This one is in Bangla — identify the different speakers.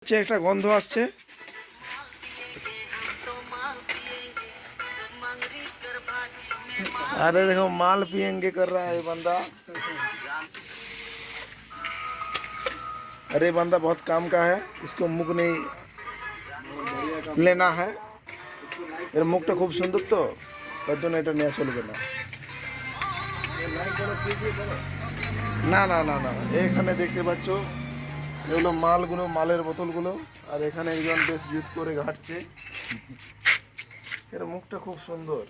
Speaker 1: একটা গন্ধ আসছে। अरे देखो माल पियेंगे कर रहा है ये बंदा। अरे बंदा बहुत काम का है, इसको मुख नहीं लेना है। এর মুখটা খুব সুন্দর তো, তার জন্য এটা নেওয়া চলবে না। না না না না, এখানে দেখতে পাচ্ছ এগুলো মালগুলো, মালের বোতলগুলো। আর এখানে একজন বেশ জুত করে ঘাটছে। এর মুখটা খুব সুন্দর।